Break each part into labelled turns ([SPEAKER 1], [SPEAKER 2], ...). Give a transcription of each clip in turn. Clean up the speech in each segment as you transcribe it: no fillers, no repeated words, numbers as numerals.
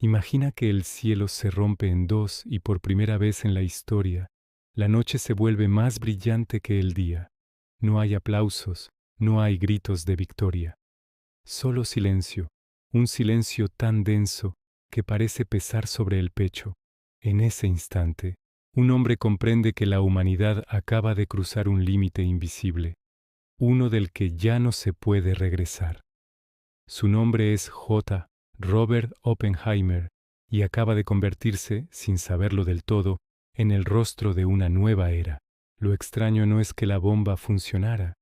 [SPEAKER 1] Imagina que el cielo se rompe en dos y por primera vez en la historia, la noche se vuelve más brillante que el día. No hay aplausos, no hay gritos de victoria. Solo silencio, un silencio tan denso que parece pesar sobre el pecho. En ese instante, un hombre comprende que la humanidad acaba de cruzar un límite invisible, uno del que ya no se puede regresar. Su nombre es J. Robert Oppenheimer y acaba de convertirse, sin saberlo del todo, en el rostro de una nueva era. Lo extraño no es que la bomba funcionara,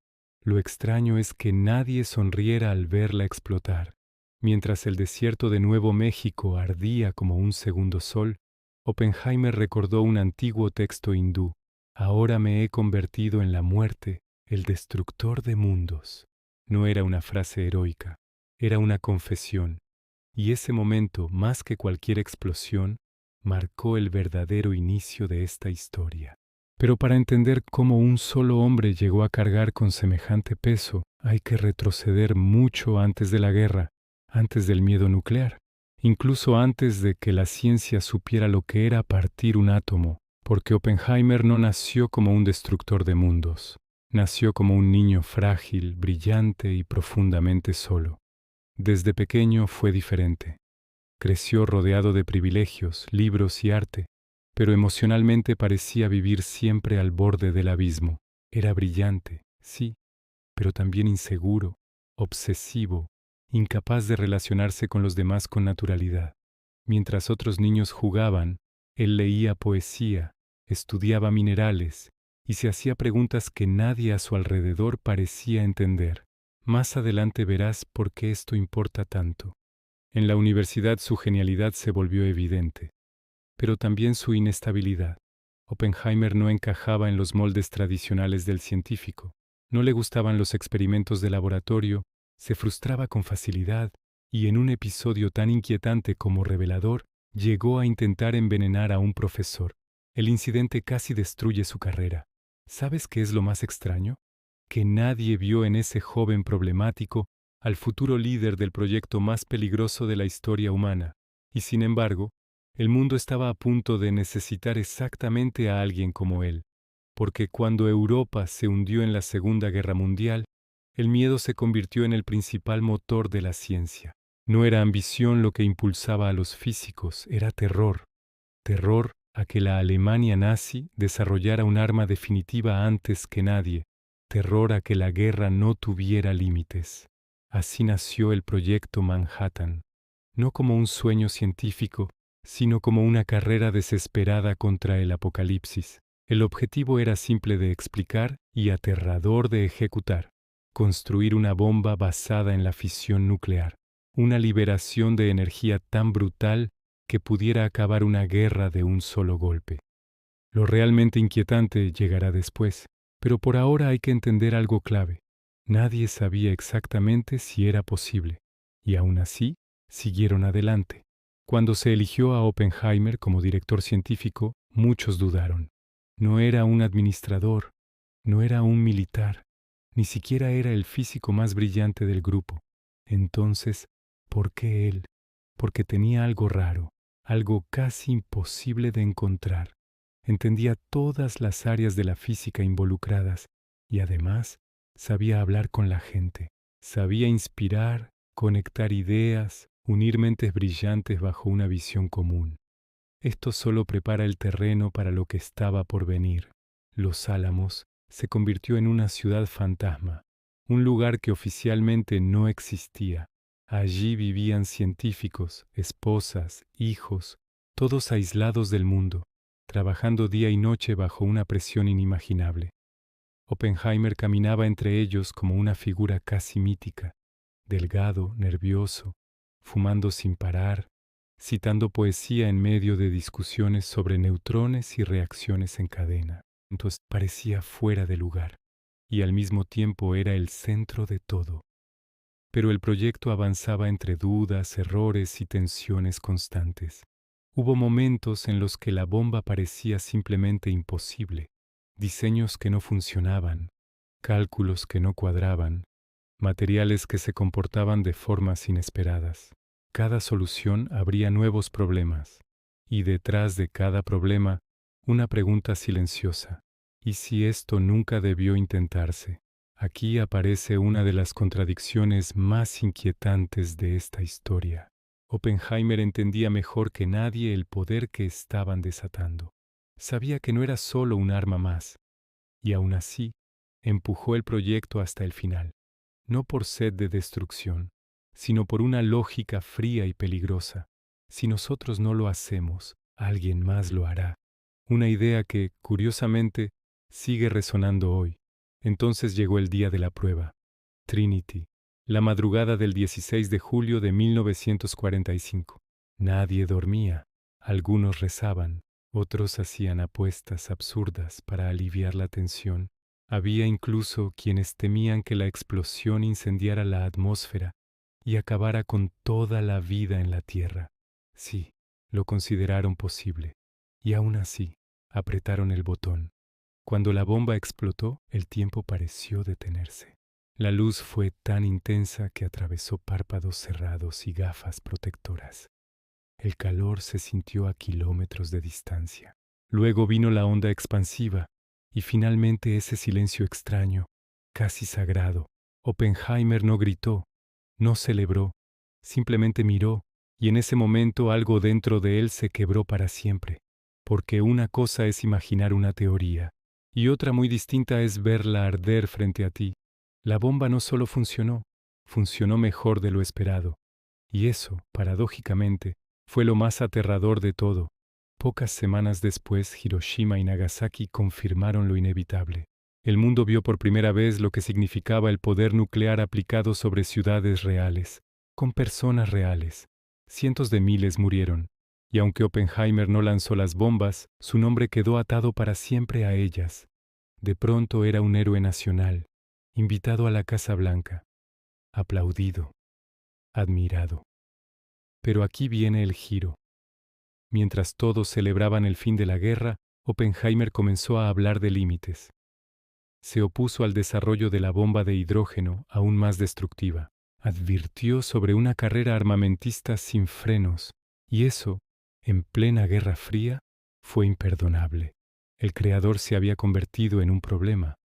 [SPEAKER 1] lo extraño es que nadie sonriera al verla explotar. Mientras el desierto de Nuevo México ardía como un segundo sol, Oppenheimer recordó un antiguo texto hindú: Ahora me he convertido en la muerte, el destructor de mundos. No era una frase heroica, era una confesión, y ese momento, más que cualquier explosión, marcó el verdadero inicio de esta historia. Pero para entender cómo un solo hombre llegó a cargar con semejante peso, hay que retroceder mucho antes de la guerra, antes del miedo nuclear, incluso antes de que la ciencia supiera lo que era partir un átomo, porque Oppenheimer no nació como un destructor de mundos, nació como un niño frágil, brillante y profundamente solo. Desde pequeño fue diferente. Creció rodeado de privilegios, libros y arte, pero emocionalmente parecía vivir siempre al borde del abismo. Era brillante, sí, pero también inseguro, obsesivo, incapaz de relacionarse con los demás con naturalidad. Mientras otros niños jugaban, él leía poesía, estudiaba minerales y se hacía preguntas que nadie a su alrededor parecía entender. Más adelante verás por qué esto importa tanto. En la universidad su genialidad se volvió evidente, pero también su inestabilidad. Oppenheimer no encajaba en los moldes tradicionales del científico. No le gustaban los experimentos de laboratorio, se frustraba con facilidad y en un episodio tan inquietante como revelador, llegó a intentar envenenar a un profesor. El incidente casi destruye su carrera. ¿Sabes qué es lo más extraño? Que nadie vio en ese joven problemático al futuro líder del proyecto más peligroso de la historia humana, y sin embargo, el mundo estaba a punto de necesitar exactamente a alguien como él, porque cuando Europa se hundió en la Segunda Guerra Mundial, el miedo se convirtió en el principal motor de la ciencia. No era ambición lo que impulsaba a los físicos, era terror. Terror a que la Alemania nazi desarrollara un arma definitiva antes que nadie. Terror a que la guerra no tuviera límites. Así nació el proyecto Manhattan, no como un sueño científico, sino como una carrera desesperada contra el apocalipsis. El objetivo era simple de explicar y aterrador de ejecutar: construir una bomba basada en la fisión nuclear, una liberación de energía tan brutal que pudiera acabar una guerra de un solo golpe. Lo realmente inquietante llegará después, pero por ahora hay que entender algo clave. Nadie sabía exactamente si era posible, y aún así, siguieron adelante. Cuando se eligió a Oppenheimer como director científico, muchos dudaron. No era un administrador, no era un militar, ni siquiera era el físico más brillante del grupo. Entonces, ¿por qué él? Porque tenía algo raro, algo casi imposible de encontrar. Entendía todas las áreas de la física involucradas y además sabía hablar con la gente. Sabía inspirar, conectar ideas, unir mentes brillantes bajo una visión común. Esto solo prepara el terreno para lo que estaba por venir. Los Álamos se convirtió en una ciudad fantasma, un lugar que oficialmente no existía. Allí vivían científicos, esposas, hijos, todos aislados del mundo, trabajando día y noche bajo una presión inimaginable. Oppenheimer caminaba entre ellos como una figura casi mítica, delgado, nervioso, fumando sin parar, citando poesía en medio de discusiones sobre neutrones y reacciones en cadena. Entonces parecía fuera de lugar y al mismo tiempo era el centro de todo. Pero el proyecto avanzaba entre dudas, errores y tensiones constantes. Hubo momentos en los que la bomba parecía simplemente imposible, diseños que no funcionaban, cálculos que no cuadraban, materiales que se comportaban de formas inesperadas. cada solución habría nuevos problemas. Y detrás de cada problema, una pregunta silenciosa. ¿Y si esto nunca debió intentarse? Aquí aparece una de las contradicciones más inquietantes de esta historia. Oppenheimer entendía mejor que nadie el poder que estaban desatando. Sabía que no era solo un arma más, y aún así, empujó el proyecto hasta el final, no por sed de destrucción, sino por una lógica fría y peligrosa. Si nosotros no lo hacemos, alguien más lo hará. Una idea que, curiosamente, sigue resonando hoy. Entonces llegó el día de la prueba. Trinity, la madrugada del 16 de julio de 1945. Nadie dormía. Algunos rezaban, otros hacían apuestas absurdas para aliviar la tensión. Había incluso quienes temían que la explosión incendiara la atmósfera y acabara con toda la vida en la Tierra. Sí, lo consideraron posible. Y aún así, apretaron el botón. Cuando la bomba explotó, el tiempo pareció detenerse. La luz fue tan intensa que atravesó párpados cerrados y gafas protectoras. El calor se sintió a kilómetros de distancia. Luego vino la onda expansiva y finalmente ese silencio extraño, casi sagrado. Oppenheimer no gritó, no celebró, simplemente miró, y en ese momento algo dentro de él se quebró para siempre. Porque una cosa es imaginar una teoría, y otra muy distinta es verla arder frente a ti. La bomba no solo funcionó, funcionó mejor de lo esperado. Y eso, paradójicamente, fue lo más aterrador de todo. Pocas semanas después, Hiroshima y Nagasaki confirmaron lo inevitable. El mundo vio por primera vez lo que significaba el poder nuclear aplicado sobre ciudades reales, con personas reales. Cientos de miles murieron. Y aunque Oppenheimer no lanzó las bombas, su nombre quedó atado para siempre a ellas. De pronto era un héroe nacional, invitado a la Casa Blanca, aplaudido, admirado. Pero aquí viene el giro. Mientras todos celebraban el fin de la guerra, Oppenheimer comenzó a hablar de límites. Se opuso al desarrollo de la bomba de hidrógeno aún más destructiva. Advirtió sobre una carrera armamentista sin frenos, y eso, en plena Guerra Fría, fue imperdonable. El creador se había convertido en un problema.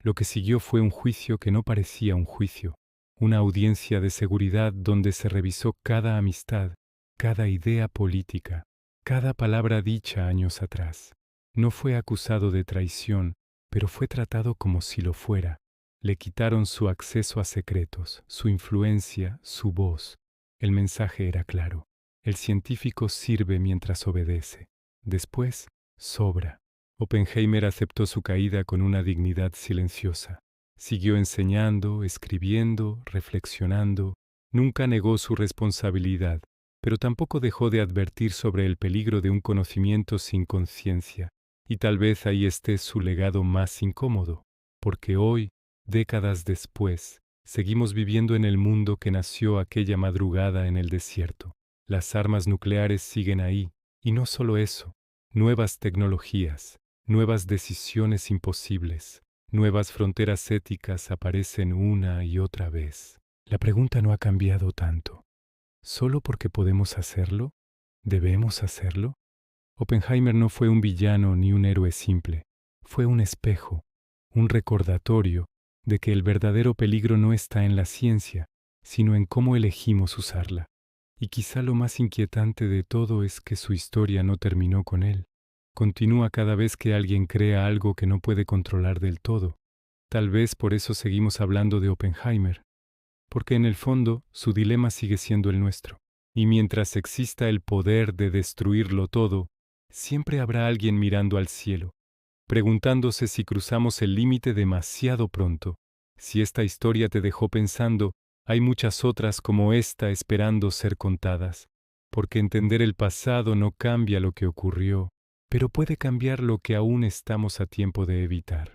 [SPEAKER 1] Lo que siguió fue un juicio que no parecía un juicio, una audiencia de seguridad donde se revisó cada amistad, cada idea política, cada palabra dicha años atrás. No fue acusado de traición, pero fue tratado como si lo fuera. Le quitaron su acceso a secretos, su influencia, su voz. El mensaje era claro. El científico sirve mientras obedece. Después, sobra. Oppenheimer aceptó su caída con una dignidad silenciosa. Siguió enseñando, escribiendo, reflexionando. Nunca negó su responsabilidad, pero tampoco dejó de advertir sobre el peligro de un conocimiento sin conciencia. Y tal vez ahí esté su legado más incómodo, porque hoy, décadas después, seguimos viviendo en el mundo que nació aquella madrugada en el desierto. Las armas nucleares siguen ahí, y no solo eso, nuevas tecnologías, nuevas decisiones imposibles, nuevas fronteras éticas aparecen una y otra vez. La pregunta no ha cambiado tanto. ¿Solo porque podemos hacerlo? ¿Debemos hacerlo? Oppenheimer no fue un villano ni un héroe simple. Fue un espejo, un recordatorio de que el verdadero peligro no está en la ciencia, sino en cómo elegimos usarla. Y quizá lo más inquietante de todo es que su historia no terminó con él. Continúa cada vez que alguien crea algo que no puede controlar del todo. Tal vez por eso seguimos hablando de Oppenheimer, porque en el fondo su dilema sigue siendo el nuestro. Y mientras exista el poder de destruirlo todo, siempre habrá alguien mirando al cielo, preguntándose si cruzamos el límite demasiado pronto. Si esta historia te dejó pensando, hay muchas otras como esta esperando ser contadas, porque entender el pasado no cambia lo que ocurrió, pero puede cambiar lo que aún estamos a tiempo de evitar.